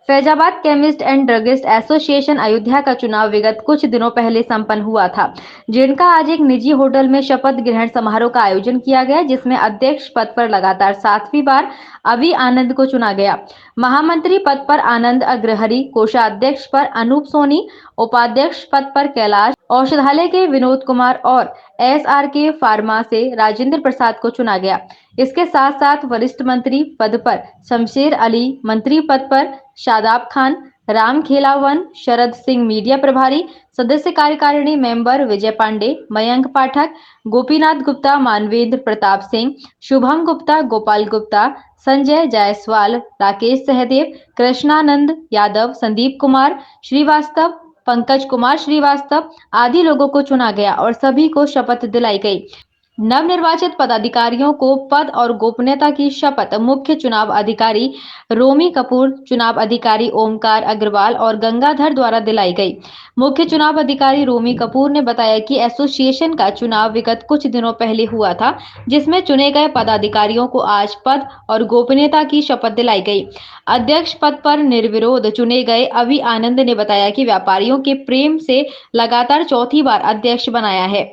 Faizabad chemist and druggist association Ayodhya का चुनाव विगत कुछ दिनों पहले संपन्न हुआ था, जिनका आज एक निजी होटल में शपथ ग्रहण समारोह का आयोजन किया गया, जिसमें अध्यक्ष पद पर लगातार 7वीं बार अभी आनंद को चुना गया। महामंत्री पद पर आनंद अग्रहरि, कोषाध्यक्ष पर अनूप सोनी, उपाध्यक्ष पद पर कैलाश, औषधालय के विनोद कुमार और SRK फार्मा से राजेंद्र प्रसाद को चुना गया। इसके साथ साथ वरिष्ठ मंत्री पद पर शमशेर अली, मंत्री पद पर शादाब खान, राम खेलावन, शरद सिंह मीडिया प्रभारी, सदस्य कार्यकारिणी मेंबर विजय पांडे, मयंक पाठक, गोपीनाथ गुप्ता, मानवेंद्र प्रताप सिंह, शुभम गुप्ता, गोपाल गुप्ता, संजय जायसवाल, राकेश सहदेव, कृष्णानंद यादव, संदीप कुमार श्रीवास्तव, पंकज कुमार श्रीवास्तव आदि लोगों को चुना गया और सभी को शपथ दिलाई गई। नवनिर्वाचित पदाधिकारियों को पद और गोपनीयता की शपथ मुख्य चुनाव अधिकारी रोमी कपूर, चुनाव अधिकारी ओमकार अग्रवाल और गंगाधर द्वारा दिलाई गई। मुख्य चुनाव अधिकारी रोमी कपूर ने बताया कि एसोसिएशन का चुनाव विगत कुछ दिनों पहले हुआ था, जिसमें चुने गए पदाधिकारियों को आज पद और गोपनीयता की शपथ दिलाई गई। अध्यक्ष पद पर निर्विरोध चुने गए अभी आनंद ने बताया कि व्यापारियों के प्रेम से लगातार चौथी बार अध्यक्ष बनाया है।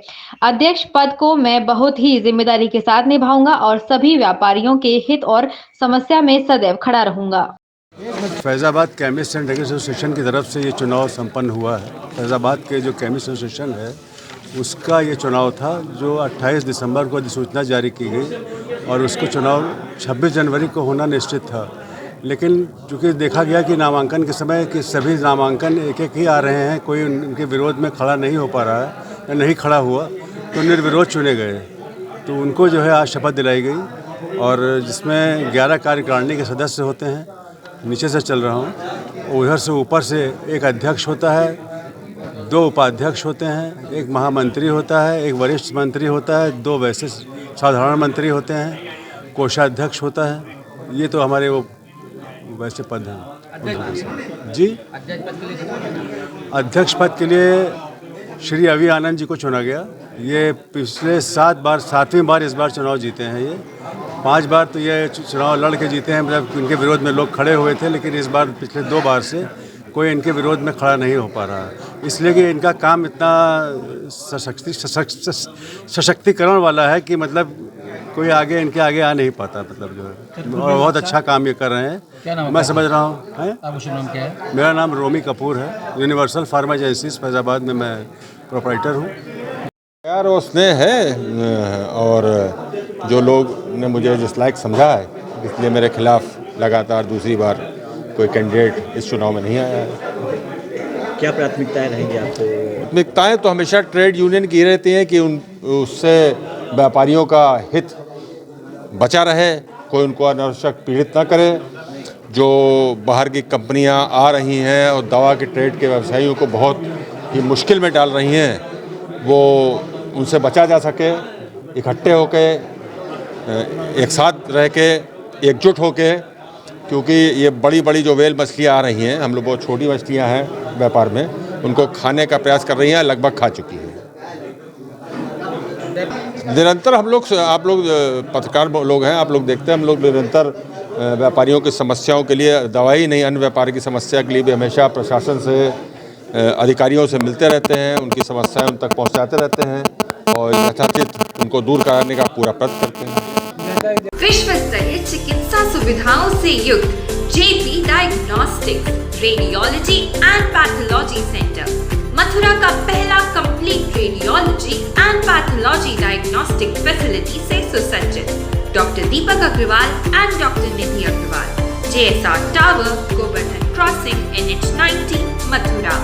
अध्यक्ष पद को मैं बहुत ही जिम्मेदारी के साथ निभाऊंगा और सभी व्यापारियों के हित और समस्या में सदैव खड़ा रहूंगा। Faizabad chemist and druggist association की तरफ से ये चुनाव संपन्न हुआ है। फैजाबाद के जो केमिस्ट एसोसिएशन है उसका ये चुनाव था, जो 28 दिसंबर को अधिसूचना जारी की गई और उसको चुनाव 26 जनवरी को होना निश्चित था। लेकिन चूँकि देखा गया कि नामांकन के समय कि सभी नामांकन एक एक ही आ रहे हैं, कोई उनके विरोध में खड़ा नहीं हो पा रहा है या नहीं खड़ा हुआ, तो निर्विरोध चुने गए। तो उनको जो है आज शपथ दिलाई गई और जिसमें 11 कार्यकारिणी के सदस्य होते हैं। नीचे से चल रहा हूँ, उधर से ऊपर से एक अध्यक्ष होता है, 2 उपाध्यक्ष होते हैं, एक महामंत्री होता है, एक वरिष्ठ मंत्री होता है, 2 वैसे साधारण मंत्री होते हैं, कोषाध्यक्ष होता है। ये तो हमारे वो वैसे पद हैं। जी, अध्यक्ष पद के लिए श्री अभी आनंद जी को चुना गया। ये पिछले 7वीं बार इस बार चुनाव जीते हैं। ये 5 बार तो ये चुनाव लड़ के जीते हैं, मतलब इनके विरोध में लोग खड़े हुए थे, लेकिन इस बार पिछले 2 बार से कोई इनके विरोध में खड़ा नहीं हो पा रहा है, इसलिए कि इनका काम इतना सशक्तिकरण वाला है कि मतलब कोई आगे इनके आगे आ नहीं पाता, मतलब जो है। और बहुत अच्छा काम ये कर रहे हैं, मैं समझ रहा हूँ। आपका नाम क्या है? मेरा नाम रोमी कपूर है। यूनिवर्सल फार्मा एजेंसीज फैजाबाद में मैं प्रोप्राइटर हूँ। प्यार और स्नेह है और जो लोग ने मुझे जिस लायक समझा है, इसलिए मेरे खिलाफ लगातार दूसरी बार कोई कैंडिडेट इस चुनाव में नहीं आया है। क्या प्राथमिकताएं रहेंगी आपको? प्राथमिकताएं तो हमेशा ट्रेड यूनियन की रहती हैं कि उससे व्यापारियों का हित बचा रहे, कोई उनको अनावश्यक पीड़ित ना करे। जो बाहर की कंपनियां आ रही हैं और दवा के ट्रेड के व्यवसायियों को बहुत ही मुश्किल में डाल रही हैं, वो उनसे बचा जा सके। इकट्ठे होके, एक साथ रह के, एकजुट होके, क्योंकि ये बड़ी बड़ी जो वेल मछलियाँ आ रही हैं, हम लोग बहुत छोटी मछलियाँ हैं व्यापार में, उनको खाने का प्रयास कर रही हैं, लगभग खा चुकी हैं। निरंतर हम लोग, आप लोग पत्रकार लोग हैं, आप लोग देखते हैं, हम लोग निरंतर व्यापारियों की समस्याओं के लिए, दवाई नहीं अन्य व्यापार की समस्या के लिए भी हमेशा प्रशासन से, अधिकारियों से मिलते रहते हैं, उनकी समस्याएं उन तक पहुंचाते रहते हैं और यथाचित उनको दूर कराने का पूरा प्रयत्न करते हैं। विश्व स्तरीय चिकित्सा सुविधाओं से युक्त JP diagnostics radiology and pathology centre, Mathura का पहला complete radiology and pathology diagnostic facility से सुसज्जित। Doctor Deepak Agarwal and doctor Nidhi Agarwal, JSR tower, Govardhan crossing, NH 90, Mathura.